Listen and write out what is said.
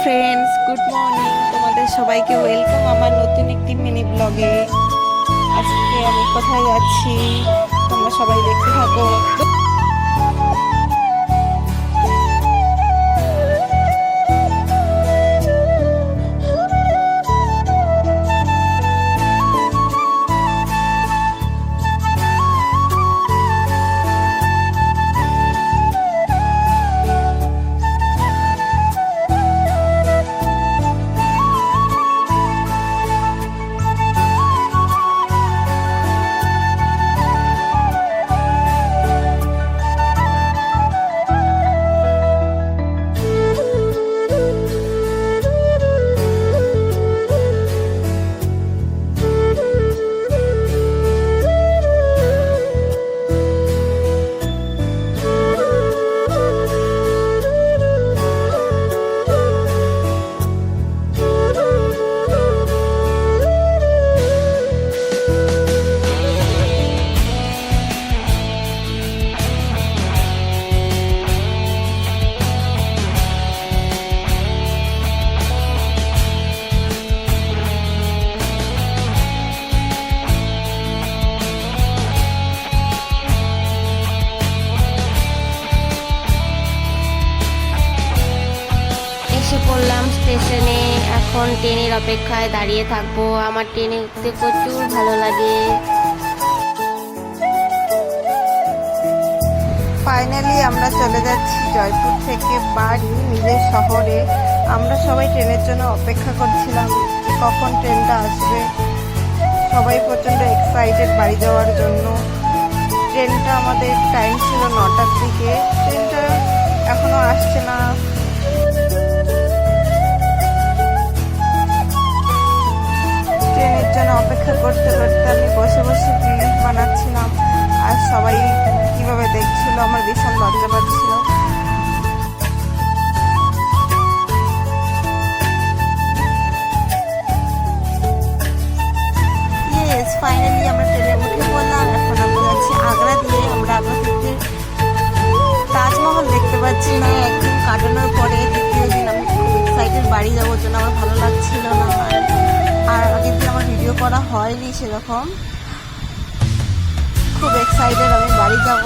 Friends, good morning. তোমাদের সবাইকে welcome আমার নতুন একটি মিনি ব্লগে। আজকে আমি কোথায় যাচ্ছি তোমরা সবাই দেখতে থাকো। এসে পড়লাম স্টেশনে। এখন ট্রেনের অপেক্ষায় দাঁড়িয়ে থাকবো। আমার ট্রেনে উঠতে প্রচুর ভালো লাগে। ফাইনালি আমরা চলে যাচ্ছি জয়পুর থেকে বাড়ি, নিজের শহরে। আমরা সবাই ট্রেনের জন্য অপেক্ষা করছিলাম কখন ট্রেনটা আসবে। সবাই প্রচণ্ড এক্সাইটেড বাড়ি যাওয়ার জন্য। ট্রেনটা আমাদের টাইম ছিল 9টার দিকে, ট্রেনটা এখনো আসছে না। ট্রেনের জন্য অপেক্ষা করতে করতে আমি বসে বসে রিলস বানাচ্ছিলাম, আর সবাই কিভাবে দেখছিল আমার ভীষণ লজ্জা পাচ্ছিল। ফাইনালি আমরা ট্রেনে উঠে পড়লাম। এখন আমরা যাচ্ছি আগ্রা দিয়ে। আমরা আগ্রা থেকে তাজমহল দেখতে পাচ্ছি না। একদিন কাটানোর পরে দ্বিতীয় দিন আমি খুব এক্সাইটেড বাড়ি যাওয়ার জন্য। আমার ভালো লাগছিল না, আর আগের দিন আমার ভিডিও করা হয়নি সেরকম। খুব এক্সাইটেড আমি বাড়ি যাব।